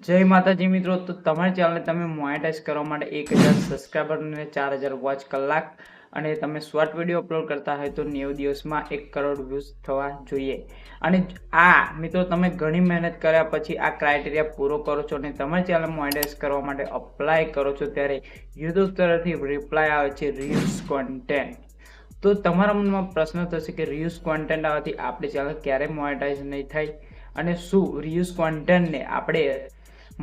જય માતાજી મિત્રો, તો તમારી ચેનલને તમે મોનેટાઈઝ કરવા માટે 1000 સબસ્ક્રાઈબર અને 4000 વોચ કલાક અને તમે શોર્ટ વિડીયો અપલોડ કરતા હોય તો 90 દિવસમાં 1 કરોડ વ્યૂઝ થવા જોઈએ. અને આ મિત્રો તમે ઘણી મહેનત કર્યા પછી આ ક્રાઇટેરિયા પૂરો કરો છો અને તમારી ચેનલ મોનેટાઈઝ કરવા માટે અપ્લાય કરો છો ત્યારે યુટ્યુબ તરફથી રિપ્લાય આવે છે રીલ્સ કોન્ટેન્ટ. તો તમારા મનમાં પ્રશ્ન થશે કે રીલ્સ કોન્ટેન્ટ આવવાથી આપણી ચેનલ ક્યારે મોનેટાઈઝ નહીં થાય અને શું રીલ્સ કોન્ટેન્ટને આપણે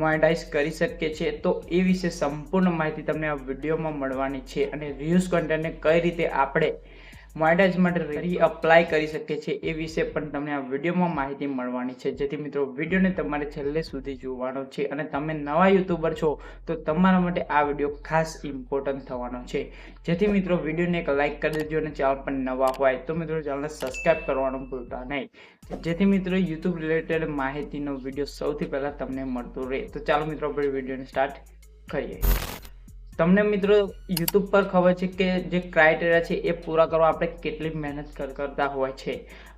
મોનેટાઈઝ કરી શકીએ છીએ. તો એ વિશે સંપૂર્ણ માહિતી તમને આ વિડીયોમાં મળવાની છે અને રીલ્સ કોન્ટેન્ટને કઈ રીતે આપણે મોનેટાઈઝ માટે અપ્લાય કરી શકીએ છીએ એ વિશે પણ તમને આ વિડીયોમાં માહિતી મળવાની છે. જેથી મિત્રો વિડીયોને તમારે છેલ્લે સુધી જોવાનો છે અને તમે નવા યુટ્યુબર છો તો તમારા માટે આ વિડીયો ખાસ ઇમ્પોર્ટન્ટ થવાનો છે. જેથી મિત્રો વિડીયોને એક લાઇક કરી દેજો અને ચેનલ પર નવા હોય તો મિત્રો ચેનલને સબસ્ક્રાઈબ કરવાનું ભૂલતા નહીં, જેથી મિત્રો યુટ્યુબ રિલેટેડ માહિતીનો વિડીયો સૌથી પહેલાં તમને મળતો રહે. તો ચાલો મિત્રો આપણે વિડીયોને સ્ટાર્ટ કરીએ. તમને મિત્રો યુટ્યુબ પર ખબર છે કે જે ક્રાઇટેરિયા છે એ પૂરા કરવા આપણે કેટલી મહેનત કરતા હોય છે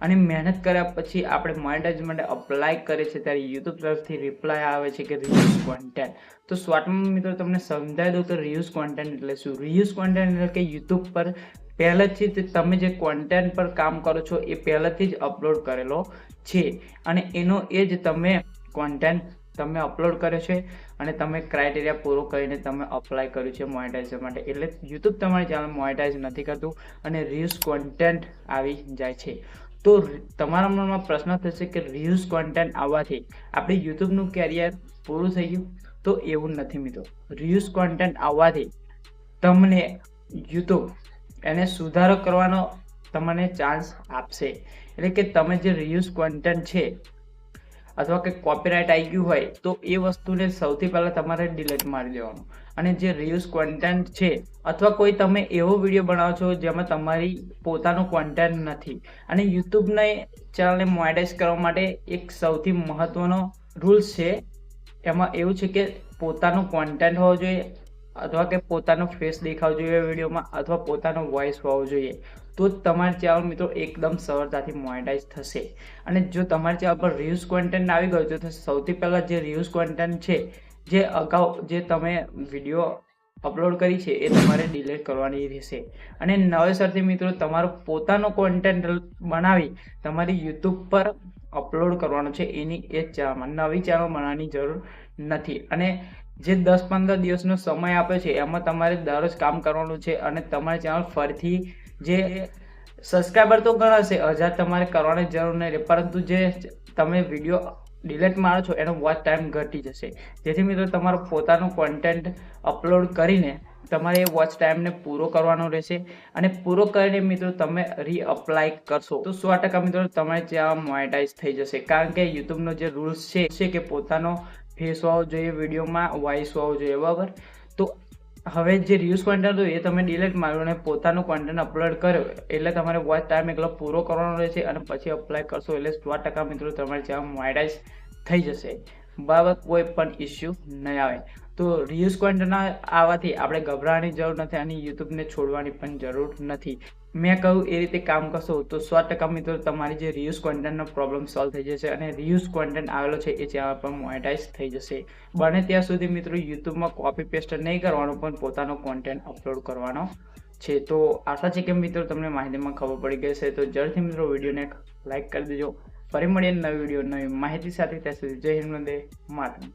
અને મહેનત કર્યા પછી આપણે મોનેટાઈઝ માટે અપ્લાય કરીએ છીએ ત્યારે યુટ્યુબ તરફથી રિપ્લાય આવે છે કે રીલ્સ કોન્ટેન્ટ. તો શોર્ટમાં મિત્રો તમને સમજાવી દઉં કે રીલ્સ કોન્ટેન્ટ એટલે શું. રીલ્સ કોન્ટેન્ટ એટલે કે યુટ્યુબ પર પહેલેથી જ તમે જે કોન્ટેન્ટ પર કામ કરો છો એ પહેલેથી જ અપલોડ કરેલો છે અને એનો એ જ તમે કોન્ટેન્ટ તમે અપલોડ કર્યો છે અને તમે ક્રાઇટેરિયા પૂરો કરીને તમે અપ્લાય કર્યું છે મોનેટાઈઝેશન માટે. એટલે યુટ્યુબ તમારી ચેનલ મોનેટાઈઝ નથી કરતું અને રીલ્સ કોન્ટેન્ટ આવી જાય છે. તો તમારા મનમાં પ્રશ્ન થશે કે રીલ્સ કોન્ટેન્ટ આવવાથી આપણે યુટ્યુબનું કેરિયર પૂરું થઈ ગયું. તો એવું નથી મિત્રો. રીલ્સ કોન્ટેન્ટ આવવાથી તમને યુટ્યુબ એને સુધારો કરવાનો તમને ચાન્સ આપશે. એટલે કે તમે જે રીલ્સ કોન્ટેન્ટ છે અથવા કે કોપીરાઇટ આવી ગયું હોય તો એ વસ્તુને સૌથી પહેલાં તમારે ડિલીટ મારી દેવાનું. અને જે રીલ્સ કોન્ટેન્ટ છે અથવા કોઈ તમે એવો વિડીયો બનાવો છો જેમાં તમારી પોતાનું કોન્ટેન્ટ નથી અને યુટ્યુબને ચેનલને મોનેટાઈઝ કરવા માટે એક સૌથી મહત્ત્વનો રૂલ્સ છે. એમાં એવું છે કે પોતાનું કોન્ટેન્ટ હોવો જોઈએ અથવા કે પોતાનો ફેસ દેખાવો જોઈએ વિડીયોમાં અથવા પોતાનો વોઇસ હોવો જોઈએ. તો તમારી ચેનલ મિત્રો એકદમ સરળતાથી મોનેટાઈઝ થશે. અને જો તમારી ચેનલ પર રીલ્સ કોન્ટેન્ટ આવી ગયું તો સૌથી પહેલાં જે રીલ્સ કોન્ટેન્ટ છે જે અગાઉ જે તમે વિડીયો અપલોડ કરી છે એ તમારે ડિલીટ કરવાની રહેશે અને નવેસરથી મિત્રો તમારો પોતાનો કોન્ટેન્ટ બનાવી તમારી યુટ્યુબ પર અપલોડ કરવાનો છે. એની એ જ ચેનલમાં નવી ચેનલ બનાવવાની જરૂર નથી. અને જે 10-15 દિવસનો સમય આપ્યો છે એમાં તમારે દરરોજ કામ કરવાનું છે અને તમારી ચેનલ ફરીથી જે સબસ્ક્રાઈબર તો ગણાશે 1000 તમારે કરવાની જરૂર નહીં રહે, પરંતુ જે તમે વિડીયો ડિલીટ મારો છો એનો વોચ ટાઈમ ઘટી જશે. જેથી મિત્રો તમારો પોતાનું કોન્ટેન્ટ અપલોડ કરીને તમારે એ વોચ ટાઈમને પૂરો કરવાનો રહેશે અને પૂરો કરીને મિત્રો તમે રીઅપ્લાય કરશો તો 100% મિત્રો તમારી ચેનલ મોનેટાઈઝ થઈ જશે. કારણ કે યુટ્યુબનો જે રૂલ્સ છે કે પોતાનો ફેસ હોવો જોઈએ વિડીયોમાં, વોઇસ હોવો જોઈએ, બરાબર. તો હવે જે રીલ્સ કોન્ટેન્ટ હોય એ તમે ડિલીટ માર્યો અને પોતાનું કોન્ટેન્ટ અપલોડ કર્યો એટલે તમારે વોચ ટાઈમ એકલો પૂરો કરવાનો રહેશે અને પછી અપ્લાય કરશો એટલે 100% મિત્રો તમારી ચેનલ મોનેટાઈઝ થઈ જશે, બરાબર. કોઈ પણ ઇસ્યુ નહીં આવે. તો રીલ્સ કોન્ટેન્ટ આવવાથી આપણે ગભરાવાની જરૂર નથી અને યુટ્યુબને છોડવાની પણ જરૂર નથી. મેં કહ્યું એ રીતે કામ કરશો તો 100% મિત્રો તમારી જે રીલ્સ કોન્ટેન્ટનો પ્રોબ્લેમ સોલ્વ થઈ જશે અને રીલ્સ કોન્ટેન્ટ આવેલો છે એ ચેનલ પર મોનેટાઈઝ થઈ જશે. બને ત્યાં સુધી મિત્રો યુટ્યુબમાં કોપી પેસ્ટ નહીં કરવાનું પણ પોતાનો કોન્ટેન્ટ અપલોડ કરવાનો છે. તો આશા છે કે મિત્રો તમને માહિતીમાં ખબર પડી ગઈ છે. તો જલ્દીથી મિત્રો વિડીયોને લાઇક કરી દેજો. ફરી મળીએ નવી વિડીયો નવી માહિતી સાથે. ત્યાં સુધી જય હિન્દ, વંદે માતરમ.